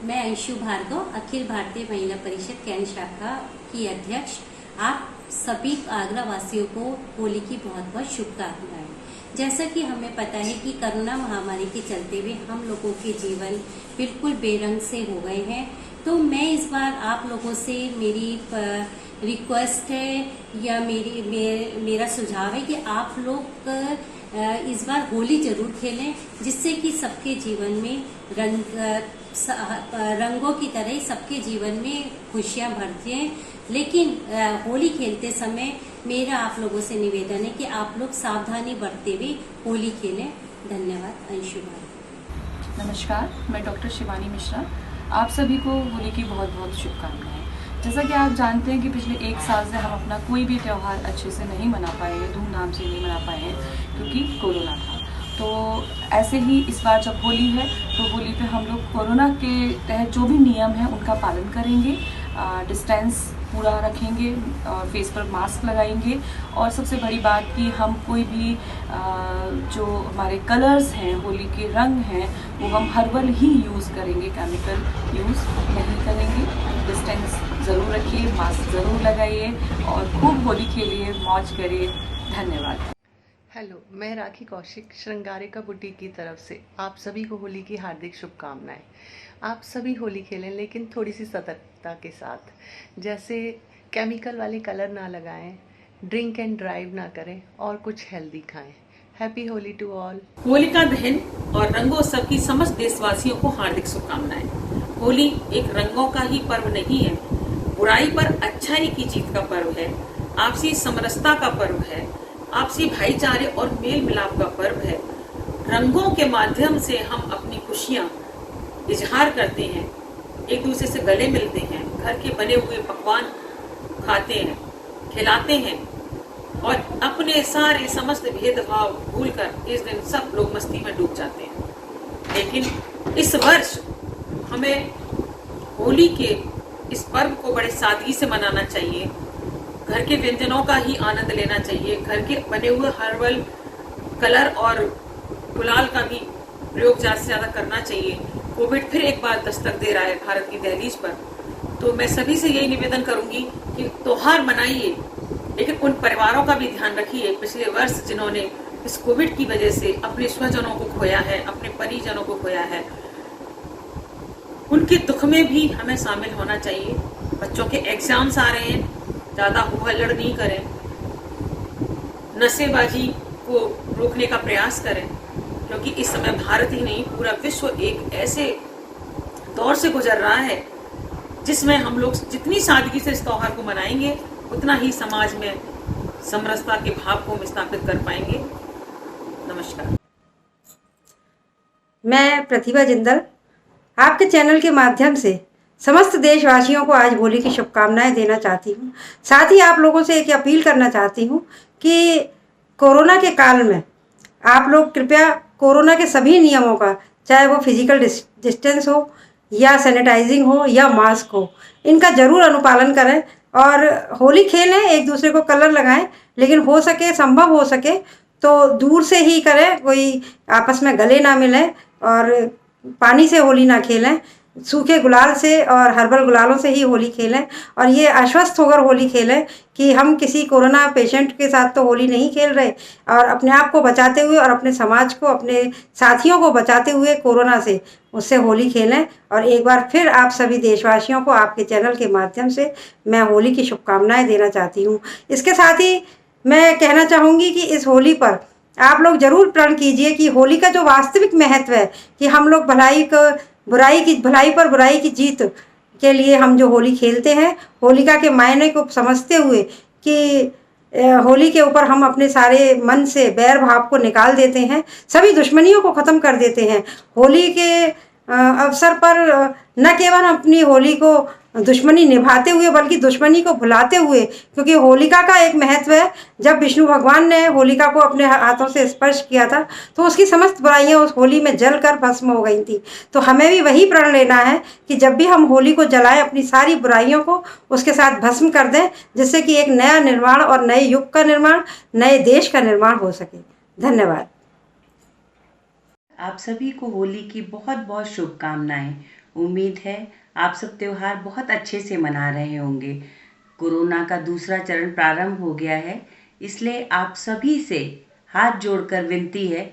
मैं अंशु भार्गव, अखिल भारतीय महिला परिषद कैंट शाखा की अध्यक्ष। आप सभी आगरा वासियों को होली की बहुत बहुत शुभकामनाएं। जैसा कि हमें पता है कि कोरोना महामारी के चलते हुए हम लोगों के जीवन बिल्कुल बेरंग से हो गए हैं, तो मैं इस बार आप लोगों से मेरी रिक्वेस्ट है या मेरा सुझाव है कि आप लोग इस बार होली जरूर खेलें, जिससे कि सबके जीवन में रंगों की तरह सबके जीवन में खुशियां भरती हैं। लेकिन होली खेलते समय मेरा आप लोगों से निवेदन है कि आप लोग सावधानी बरतते हुए होली खेलें। धन्यवाद। अंशु भाई। नमस्कार, मैं डॉक्टर शिवानी मिश्रा। आप सभी को होली की बहुत बहुत शुभकामनाएं। जैसा कि आप जानते हैं कि पिछले 1 साल से हम अपना कोई भी त्यौहार अच्छे से नहीं मना पाए हैं, धूमधाम से नहीं मना पाए हैं, क्योंकि कोरोना था। तो ऐसे ही इस बार जब होली है तो होली पे हम लोग कोरोना के तहत जो भी नियम हैं उनका पालन करेंगे, डिस्टेंस पूरा रखेंगे और फेस पर मास्क लगाएंगे। और सबसे बड़ी बात कि हम कोई भी जो हमारे कलर्स हैं, होली के रंग हैं, वो हम हर्बल ही यूज़ करेंगे, केमिकल यूज़ नहीं करेंगे। डिस्टेंस ज़रूर रखिए, मास्क ज़रूर लगाइए और खूब होली खेलिए, मौज करिए। धन्यवाद। हेलो, मैं राखी कौशिक, श्रृंगारिका बुटीक की तरफ से आप सभी को होली की हार्दिक शुभकामनाएं। आप सभी होली खेलें, लेकिन थोड़ी सी सतर्कता के साथ। जैसे केमिकल वाले कलर ना लगाएं, ड्रिंक एंड ड्राइव ना करें और कुछ हेल्दी खाएं। Happy Holi to all. Holika Dahan और रंगोत्सव की समस्त देशवासियों को हार्दिक शुभकामनाएं। होली एक रंगों का ही पर्व नहीं है, बुराई पर अच्छाई की जीत का पर्व है, आपसी समरसता का पर्व है, आपसी भाईचारे और मेल मिलाप का पर्व है। रंगों के माध्यम से हम अपनी खुशियां इजहार करते हैं, एक दूसरे से गले मिलते हैं, घर के बने हुए पकवान खाते हैं, खिलाते हैं और अपने सारे समस्त भेदभाव भूलकर इस दिन सब लोग मस्ती में डूब जाते हैं। लेकिन इस वर्ष हमें होली के इस पर्व को बड़े सादगी से मनाना चाहिए। घर के व्यंजनों का ही आनंद लेना चाहिए। घर के बने हुए हर्बल कलर और गुलाल का भी प्रयोग ज़्यादा से ज़्यादा करना चाहिए। कोविड फिर एक बार दस्तक दे रहा है भारत की दहलीज पर, तो मैं सभी से यही निवेदन करूंगी कि त्योहार मनाइए, लेकिन उन परिवारों का भी ध्यान रखिए पिछले वर्ष जिन्होंने इस कोविड की वजह से अपने स्वजनों को खोया है, अपने परिजनों को खोया है। उनके दुख में भी हमें शामिल होना चाहिए। बच्चों के एग्जाम्स आ रहे हैं, ज़्यादा हो हल्लड़ नहीं करें, नशेबाजी को रोकने का प्रयास करें, क्योंकि इस समय भारत ही नहीं पूरा विश्व एक ऐसे दौर से गुजर रहा है जिसमें हम लोग जितनी सादगी से इस त्योहार को मनाएंगे उतना ही समाज में समरसता के भाव को स्थापित कर पाएंगे। नमस्कार। मैं प्रतिभा जिंदल आपके चैनल के माध्यम से समस्त देशवासियों को आज होली की शुभकामनाएं देना चाहती हूँ। साथ ही आप लोगों से एक अपील करना चाहती हूँ कि कोरोना के काल में आप लोग कृपया कोरोना के सभी नियमों का, चाहे वो फिजिकल डिस्टेंस हो या सैनिटाइजिंग हो या मास्क हो, इनका ज़रूर अनुपालन करें और होली खेलें, एक दूसरे को कलर लगाएं, लेकिन हो सके, संभव हो सके तो दूर से ही करें, कोई आपस में गले ना मिलें और पानी से होली ना खेलें, सूखे गुलाल से और हर्बल गुलालों से ही होली खेलें और ये आश्वस्त होकर होली खेलें कि हम किसी कोरोना पेशेंट के साथ तो होली नहीं खेल रहे, और अपने आप को बचाते हुए और अपने समाज को, अपने साथियों को बचाते हुए कोरोना से, उससे होली खेलें। और एक बार फिर आप सभी देशवासियों को आपके चैनल के माध्यम से मैं होली की शुभकामनाएं देना चाहती हूँ। इसके साथ ही मैं कहना चाहूँगी कि इस होली पर आप लोग जरूर प्रण कीजिए कि होली का जो वास्तविक महत्व है कि हम लोग भलाई पर बुराई की जीत के लिए हम जो होली खेलते हैं, होलिका के मायने को समझते हुए कि होली के ऊपर हम अपने सारे मन से बैर भाव को निकाल देते हैं, सभी दुश्मनियों को ख़त्म कर देते हैं। होली के अवसर पर न केवल अपनी होली को दुश्मनी निभाते हुए बल्कि दुश्मनी को भुलाते हुए, क्योंकि होलिका का एक महत्व है, जब विष्णु भगवान ने होलिका को अपने हाथों से स्पर्श किया था तो उसकी समस्त बुराइयां उस होली में जलकर भस्म हो गई थी। तो हमें भी वही प्रण लेना है कि जब भी हम होली को जलाएं, अपनी सारी बुराइयों को उसके साथ भस्म कर दें, जिससे कि एक नया निर्माण और नए युग का निर्माण, नए देश का निर्माण हो सके। धन्यवाद। आप सभी को होली की बहुत बहुत शुभकामनाएं। उम्मीद है आप सब त्योहार बहुत अच्छे से मना रहे होंगे। कोरोना का दूसरा चरण प्रारंभ हो गया है, इसलिए आप सभी से हाथ जोड़कर विनती है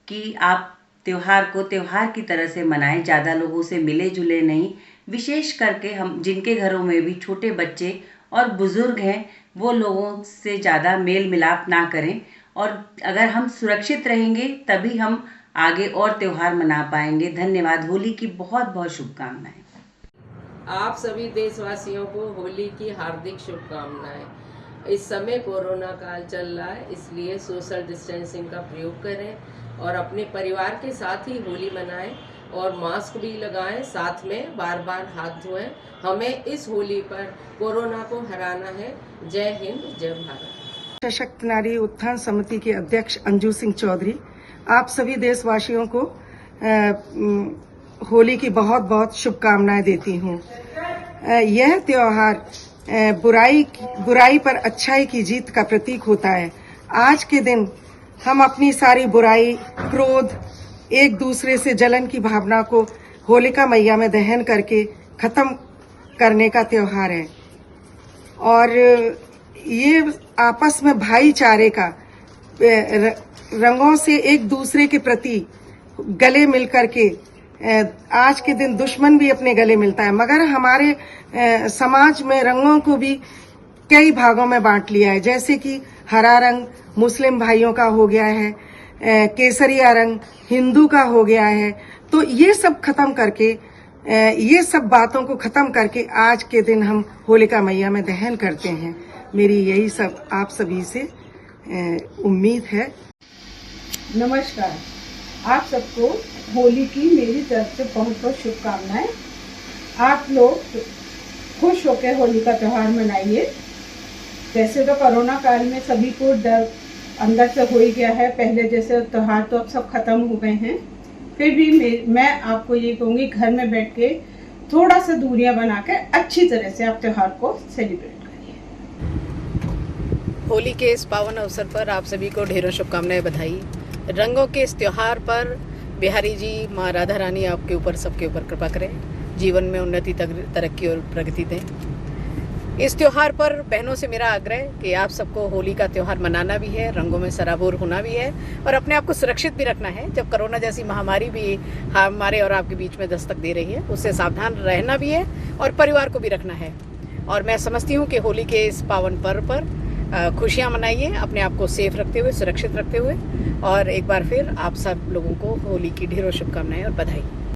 कि आप त्योहार को त्योहार की तरह से मनाएं, ज़्यादा लोगों से मिले जुले नहीं। विशेष करके हम जिनके घरों में भी छोटे बच्चे और बुज़ुर्ग हैं, वो लोगों से ज़्यादा मेल मिलाप ना करें, और अगर हम सुरक्षित रहेंगे तभी हम आगे और त्योहार मना पाएंगे। धन्यवाद। होली की बहुत बहुत शुभकामनाएं। आप सभी देशवासियों को होली की हार्दिक शुभकामनाएं। इस समय कोरोना काल चल रहा है, इसलिए सोशल डिस्टेंसिंग का प्रयोग करें और अपने परिवार के साथ ही होली मनाएं और मास्क भी लगाएं, साथ में बार बार हाथ धोएं। हमें इस होली पर कोरोना को हराना है। जय हिंद, जय भारत। सशक्त नारी उत्थान समिति के अध्यक्ष अंजू सिंह चौधरी आप सभी देशवासियों को होली की बहुत बहुत शुभकामनाएं देती हूँ। यह त्योहार बुराई पर अच्छाई की जीत का प्रतीक होता है। आज के दिन हम अपनी सारी बुराई, क्रोध, एक दूसरे से जलन की भावना को होलिका मैया में दहन करके खत्म करने का त्योहार है, और ये आपस में भाईचारे का, रंगों से एक दूसरे के प्रति गले मिल करके, आज के दिन दुश्मन भी अपने गले मिलता है, मगर हमारे समाज में रंगों को भी कई भागों में बांट लिया है। जैसे कि हरा रंग मुस्लिम भाइयों का हो गया है, केसरिया रंग हिंदू का हो गया है। तो ये सब खत्म करके, ये सब बातों को खत्म करके आज के दिन हम होलिका मैया में दहन करते हैं। मेरी यही सब आप सभी से उम्मीद है। नमस्कार, आप सबको होली की मेरी तरफ से बहुत बहुत शुभकामनाएं। आप लोग खुश होकर होली का त्यौहार मनाइए। वैसे तो कोरोना काल में सभी को डर अंदर से हो ही गया है, पहले जैसे त्यौहार तो अब सब खत्म हो गए हैं। फिर भी मैं आपको ये कहूँगी, घर में बैठ के थोड़ा सा दूरियां बनाकर अच्छी तरह से आप त्यौहार को सेलिब्रेट करिए। होली के इस पावन अवसर पर आप सभी को ढेरों शुभकामनाएं, बधाई। रंगों के इस त्योहार पर बिहारी जी, माँ राधा रानी आपके ऊपर, सबके ऊपर कृपा करें, जीवन में उन्नति, तरक्की और प्रगति दें। इस त्योहार पर बहनों से मेरा आग्रह कि आप सबको होली का त्योहार मनाना भी है, रंगों में सराबोर होना भी है, और अपने आप को सुरक्षित भी रखना है। जब कोरोना जैसी महामारी भी हमारे और आपके बीच में दस्तक दे रही है, उससे सावधान रहना भी है और परिवार को भी रखना है। और मैं समझती हूँ कि होली के इस पावन पर्व पर खुशियाँ मनाइए, अपने आप को सेफ रखते हुए, सुरक्षित रखते हुए। और एक बार फिर आप सब लोगों को होली की ढेरों शुभकामनाएं और बधाई।